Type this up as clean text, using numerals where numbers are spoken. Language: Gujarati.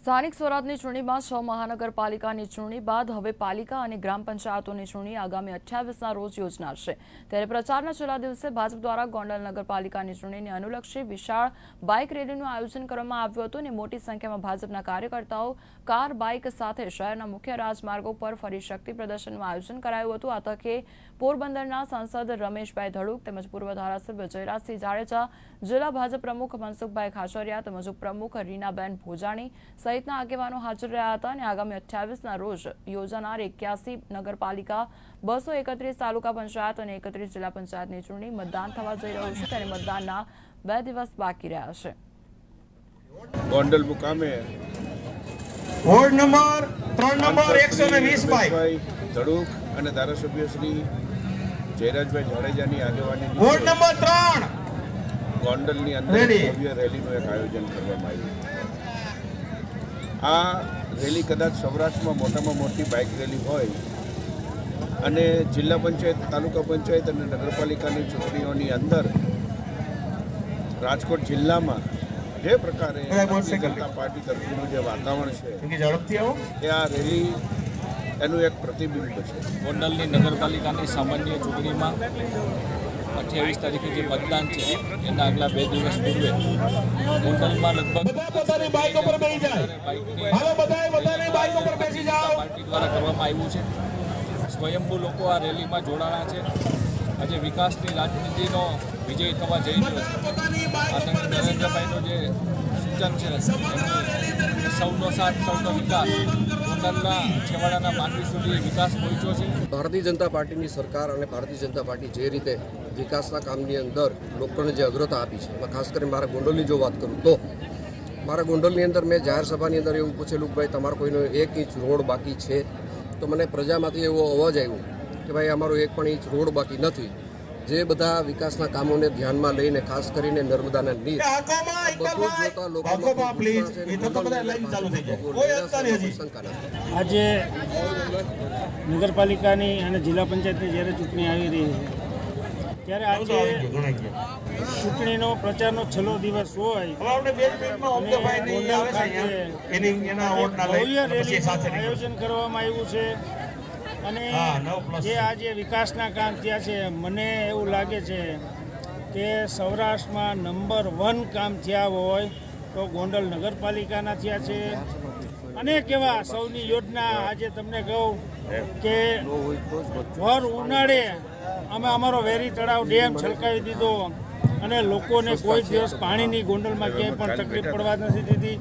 સ્થાનિક સ્વરાજની ચૂંટણીમાં 6 મહાનગરપાલિકાની ચૂંટણી બાદ હવે પાલિકા અને ગ્રામ પંચાયતોની ચૂંટણી આગામી 28ના રોજ યોજાનાર છે। ત્યારે પ્રચારના છેલ્લા દિવસે ભાજપ દ્વારા ગોંડલ નગરપાલિકાની ચૂંટણીને અનુલક્ષી વિશાળ બાઇક રેલીનું આયોજન કરવામાં આવ્યું હતું અને મોટી સંખ્યામાં ભાજપના કાર્યકર્તાઓ કાર બાઇક સાથે શહેરના મુખ્ય રાજમાર્ગો પર ફરી શક્તિ પ્રદર્શનનું આયોજન કરાયું હતું। આ તકે પોરબંદરના સાંસદ રમેશભાઈ ધડુક તેમજ પૂર્વ ધારાસભ્ય જયરાજસિંહ જાડેજા, જિલ્લા ભાજપ પ્રમુખ મનસુખભાઈ ખાચરિયા તેમજ ઉપપ્રમુખ રીનાબેન ભોજાણી સહિતના આગેવાનો હાજર રહ્યા હતા અને આગામી 28ના રોજ યોજાનાર 81 નગરપાલિકા, 231 તાલુકા પંચાયત અને 31 જિલ્લા પંચાયતની ચૂંટણી મતદાન થવા જઈ રહ્યું છે। ત્યારે મતદાનના 2 દિવસ બાકી રહ્યા છે। ગોંડલ મુકામે વોર્ડ નંબર 3 નંબર 120 ભાઈ ધડુક અને ધારાસભ્ય શ્રી જયરાજભાઈ જાડેજાની આગેવાની વોર્ડ નંબર 3 ગોંડલની અંદર ભવ્ય રેલીનું એક આયોજન કરવામાં આવ્યું છે। આ રેલી કદાચ સૌરાષ્ટ્રમાં મોટામાં મોટી બાઇક રેલી હોય અને જિલ્લા પંચાયત, તાલુકા પંચાયત અને નગરપાલિકાની ચૂંટણીઓની અંદર રાજકોટ જિલ્લામાં જે પ્રકારે ભારતીય જનતા પાર્ટી તરફનું જે વાતાવરણ છે એ આ રેલી એનું એક પ્રતિબિંબ છે। ગોંડલની નગરપાલિકાની સામાન્ય ચૂંટણીમાં 28 તારીખે જે મતદાન છે એના આગલા 2 દિવસ પૂર્વે ગોંડલમાં લગભગ પાર્ટી દ્વારા કરવામાં આવ્યું છે। સ્વયંભૂ લોકો આ રેલીમાં જોડાણા છે। આજે વિકાસની રાજનીતિનો વિજય થવા જઈ રહ્યો છે। આદરણીય નરેન્દ્રભાઈનો જે સૂચન છે એમની સૌનો સાથ સૌનો વિકાસ, ગોંડલના છેવાડાના માનવી સુધી વિકાસ પહોંચ્યો છે। ભારતીય જનતા પાર્ટીની સરકાર અને ભારતીય જનતા પાર્ટી જે રીતે વિકાસના કામની અંદર લોકોને જે અગ્રતા આપી છે, એમાં ખાસ કરીને મારા ગોંડલની જો વાત કરું તો મારા ગોંડલની અંદર મેં જાહેર સભાની અંદર એવું પૂછેલું કે ભાઈ તમારો કોઈનો 1 ઇંચ રોડ બાકી છે? તો મને પ્રજામાંથી એવો અવાજ આવ્યો કે ભાઈ અમારો 1 પણ ઇંચ રોડ બાકી નથી। જે બધા વિકાસના કામોને ધ્યાનમાં લઈને ખાસ કરીને નર્મદાના નીર બધું જોતા લોકો આજે નગરપાલિકાની અને જિલ્લા પંચાયતની જ્યારે ચૂંટણી આવી રહી છે ત્યારે આજે ચૂંટણીનો પ્રચારનો છેલ્લો દિવસ હોય ભવ્ય રેલીનું આયોજન કરવામાં આવ્યું છે અને જે આજે વિકાસના કામ થયા છે, મને એવું લાગે છે કે સૌરાષ્ટ્રમાં નંબર 1 કામ થયા હોય તો ગોંડલ નગરપાલિકાના થયા છે। અનેક એવા સૌની યોજના આજે તમને કહું કે ભર ઉનાળે અમે અમારો વેરી તળાવ ડેમ છલકાવી દીધો અને લોકોને કોઈ દિવસ પાણીની ગોંડલમાં ક્યાંય પણ તકલીફ પડવા નથી દીધી।